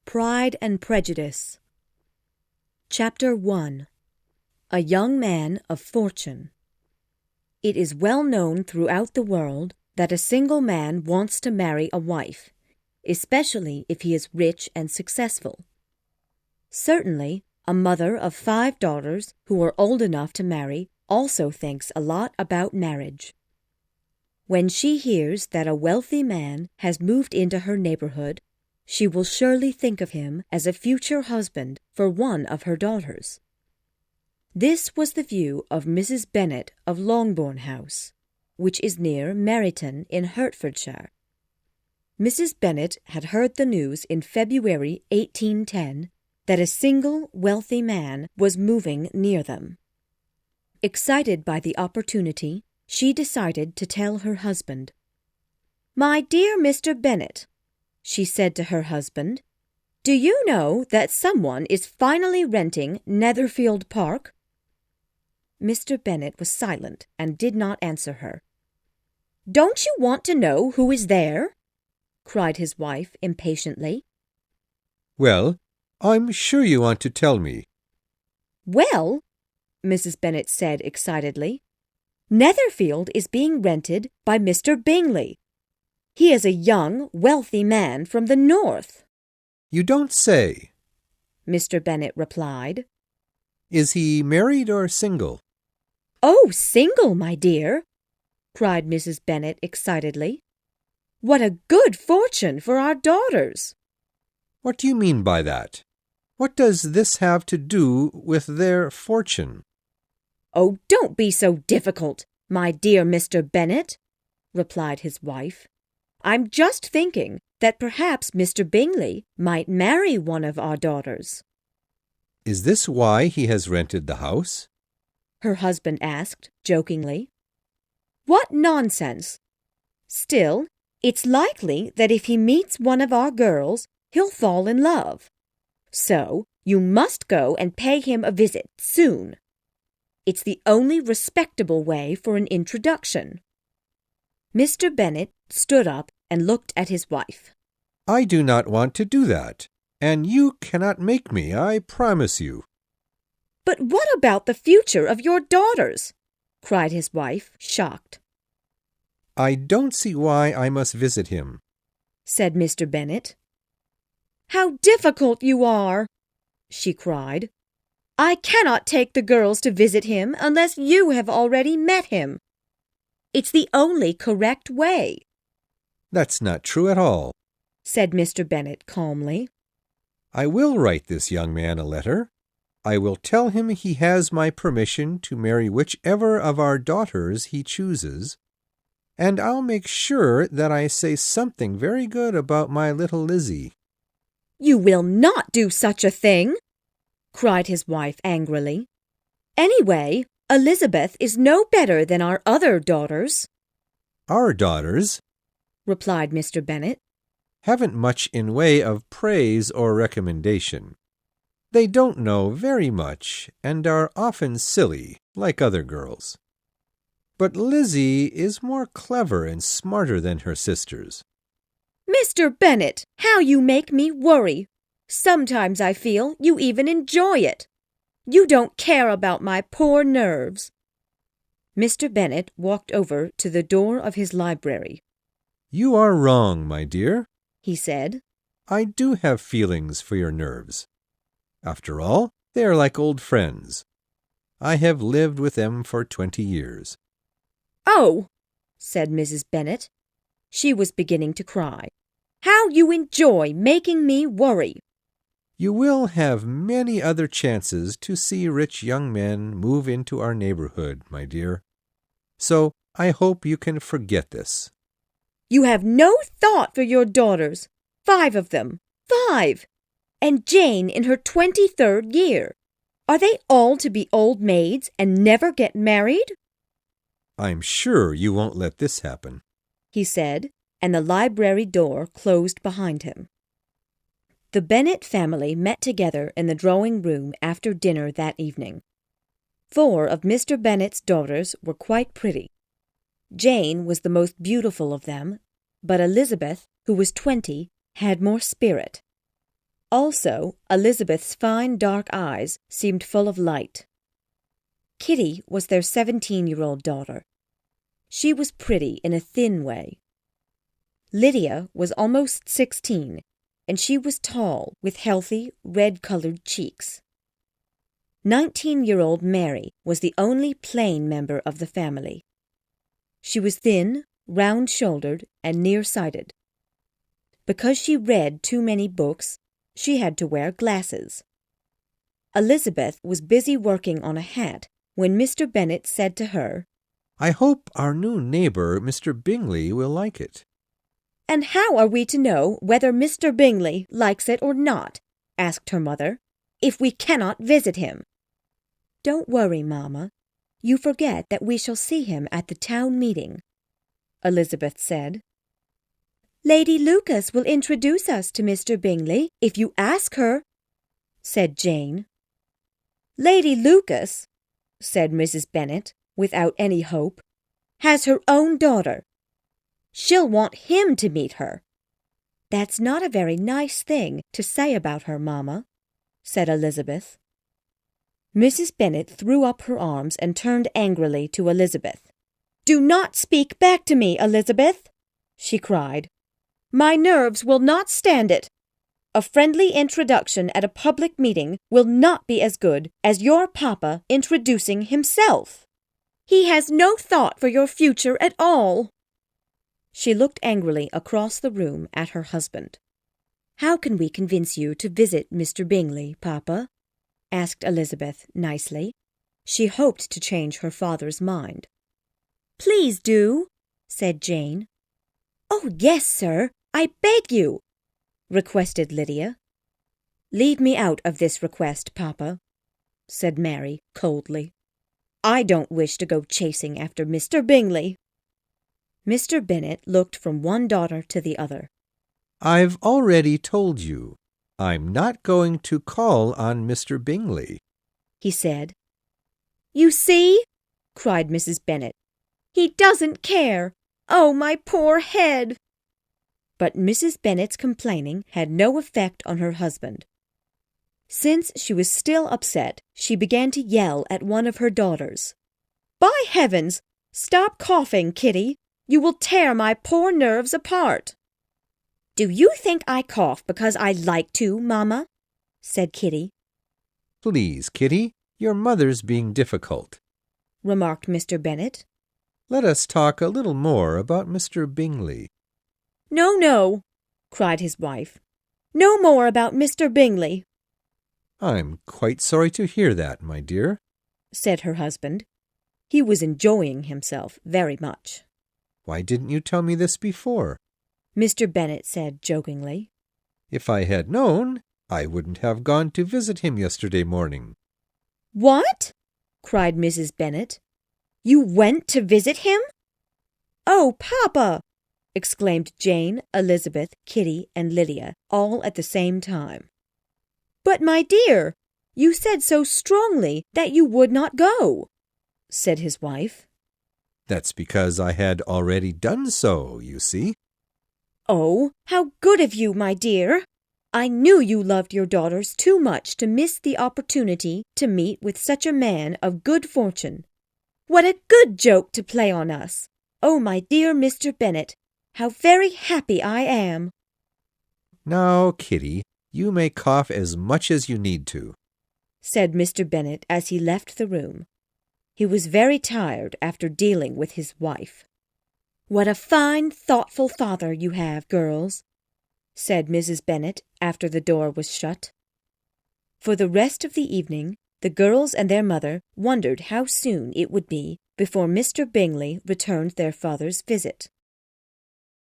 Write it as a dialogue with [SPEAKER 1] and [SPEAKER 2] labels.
[SPEAKER 1] Pride and Prejudice. Chapter 1. A Young Man of Fortune. It is well known throughout the world that a single man wants to marry a wife, especially if he is rich and successful. Certainly, a mother of 5 daughters who are old enough to marry also thinks a lot about marriage. When she hears that a wealthy man has moved into her neighborhood, she will surely think of him as a future husband for one of her daughters. This was the view of Mrs. Bennet of Longbourn House, which is near Meryton in Hertfordshire. Mrs. Bennet had heard the news in February 1810 that a single wealthy man was moving near them. Excited by the opportunity, she decided to tell her husband. "My dear Mr. Bennet," she said to her husband, "do you know that someone is finally renting Netherfield Park?" Mr. Bennet was silent and did not answer her. "Don't you want to know who is there?" cried his wife impatiently.
[SPEAKER 2] "Well, I'm sure you want to tell me."
[SPEAKER 1] "Well," Mrs. Bennet said excitedly, "Netherfield is being rented by Mr. Bingley. He is a young, wealthy man from the north."
[SPEAKER 2] "You don't say,"
[SPEAKER 1] Mr. Bennet replied.
[SPEAKER 2] "Is he married or single?"
[SPEAKER 1] "Oh, single, my dear," cried Mrs. Bennet excitedly. "What a good fortune for our daughters!"
[SPEAKER 2] "What do you mean by that? What does this have to do with their fortune?"
[SPEAKER 1] "Oh, don't be so difficult, my dear Mr. Bennet," replied his wife. "I'm just thinking that perhaps Mr. Bingley might marry one of our daughters."
[SPEAKER 2] "Is this why he has rented the house?"
[SPEAKER 1] her husband asked jokingly. "What nonsense! Still, it's likely that if he meets one of our girls, he'll fall in love. So you must go and pay him a visit soon. It's the only respectable way for an introduction." Mr. Bennet stood up and looked at his wife.
[SPEAKER 2] "I do not want to do that, and you cannot make me, I promise you."
[SPEAKER 1] "But what about the future of your daughters?" cried his wife, shocked.
[SPEAKER 2] "I don't see why I must visit him,"
[SPEAKER 1] said Mr. Bennet. "How difficult you are!" she cried. "I cannot take the girls to visit him unless you have already met him. It's the only correct way."
[SPEAKER 2] "That's not true at all,"
[SPEAKER 1] said Mr. Bennet calmly.
[SPEAKER 2] "I will write this young man a letter. I will tell him he has my permission to marry whichever of our daughters he chooses, and I'll make sure that I say something very good about my little Lizzie."
[SPEAKER 1] "You will not do such a thing!" cried his wife angrily. "Anyway, Elizabeth is no better than our other daughters."
[SPEAKER 2] "Our daughters,"
[SPEAKER 1] replied Mr. Bennet,
[SPEAKER 2] "haven't much in way of praise or recommendation. They don't know very much and are often silly, like other girls. But Lizzie is more clever and smarter than her sisters."
[SPEAKER 1] "Mr. Bennet, how you make me worry! Sometimes I feel you even enjoy it. You don't care about my poor nerves." Mr. Bennet walked over to the door of his library.
[SPEAKER 2] "You are wrong, my dear,"
[SPEAKER 1] he said.
[SPEAKER 2] "I do have feelings for your nerves. After all, they are like old friends. I have lived with them for 20 years.
[SPEAKER 1] "Oh," said Mrs. Bennet. She was beginning to cry. "How you enjoy making me worry!"
[SPEAKER 2] You will have many other chances to see rich young men move into our neighborhood, my dear. So I hope you can forget this."
[SPEAKER 1] "You have no thought for your daughters. 5 of them. 5! And Jane in her 23rd year. Are they all to be old maids and never get married?"
[SPEAKER 2] "I'm sure you won't let this happen,"
[SPEAKER 1] he said, and the library door closed behind him. The Bennet family met together in the drawing-room after dinner that evening. 4 of Mr. Bennet's daughters were quite pretty. Jane was the most beautiful of them, but Elizabeth, who was 20, had more spirit. Also, Elizabeth's fine dark eyes seemed full of light. Kitty was their 17-year-old daughter. She was pretty in a thin way. Lydia was almost 16, and she was tall with healthy, red-colored cheeks. 19-year-old Mary was the only plain member of the family. She was thin, round-shouldered, and nearsighted. Because she read too many books, she had to wear glasses. Elizabeth was busy working on a hat when Mr. Bennet said to her,
[SPEAKER 2] "I hope our new neighbor, Mr. Bingley, will like it."
[SPEAKER 1] "And how are we to know whether Mr. Bingley likes it or not," asked her mother, "if we cannot visit him?" "Don't worry, Mamma. You forget that we shall see him at the town meeting," Elizabeth said. "Lady Lucas will introduce us to Mr. Bingley if you ask her," said Jane. "Lady Lucas," said Mrs. Bennet, without any hope, "has her own daughter. She'll want him to meet her." "That's not a very nice thing to say about her, Mamma," said Elizabeth. Mrs. Bennet threw up her arms and turned angrily to Elizabeth. "Do not speak back to me, Elizabeth," she cried. "My nerves will not stand it. A friendly introduction at a public meeting will not be as good as your papa introducing himself. He has no thought for your future at all." She looked angrily across the room at her husband. "How can we convince you to visit Mr. Bingley, Papa?" asked Elizabeth nicely. She hoped to change her father's mind. "Please do," said Jane. "Oh, yes, sir, I beg you," requested Lydia. "Leave me out of this request, Papa," said Mary coldly. "I don't wish to go chasing after Mr. Bingley." Mr. Bennet looked from one daughter to the other.
[SPEAKER 2] "I've already told you. I'm not going to call on Mr. Bingley,"
[SPEAKER 1] he said. "You see," cried Mrs. Bennet. "He doesn't care. Oh, my poor head!" But Mrs. Bennet's complaining had no effect on her husband. Since she was still upset, she began to yell at one of her daughters. "By heavens! Stop coughing, Kitty! You will tear my poor nerves apart." "Do you think I cough because I like to, Mamma?" said Kitty.
[SPEAKER 2] "Please, Kitty, your mother's being difficult,"
[SPEAKER 1] remarked Mr. Bennet.
[SPEAKER 2] "Let us talk a little more about Mr. Bingley."
[SPEAKER 1] "No, no," cried his wife. "No more about Mr. Bingley."
[SPEAKER 2] "I'm quite sorry to hear that, my dear,"
[SPEAKER 1] said her husband. He was enjoying himself very much.
[SPEAKER 2] "Why didn't you tell me this before?"
[SPEAKER 1] Mr. Bennet said jokingly.
[SPEAKER 2] "If I had known, I wouldn't have gone to visit him yesterday morning."
[SPEAKER 1] "What?" cried Mrs. Bennet. "You went to visit him?" "Oh, Papa!" exclaimed Jane, Elizabeth, Kitty, and Lydia, all at the same time. "But, my dear, you said so strongly that you would not go," said his wife.
[SPEAKER 2] "That's because I had already done so, you see."
[SPEAKER 1] "Oh, how good of you, my dear! I knew you loved your daughters too much to miss the opportunity to meet with such a man of good fortune. What a good joke to play on us! Oh, my dear Mr. Bennet, how very happy I am!"
[SPEAKER 2] "Now, Kitty, you may cough as much as you need to,"
[SPEAKER 1] said Mr. Bennet as he left the room. He was very tired after dealing with his wife. "What a fine, thoughtful father you have, girls," said Mrs. Bennet after the door was shut. For the rest of the evening, the girls and their mother wondered how soon it would be before Mr. Bingley returned their father's visit.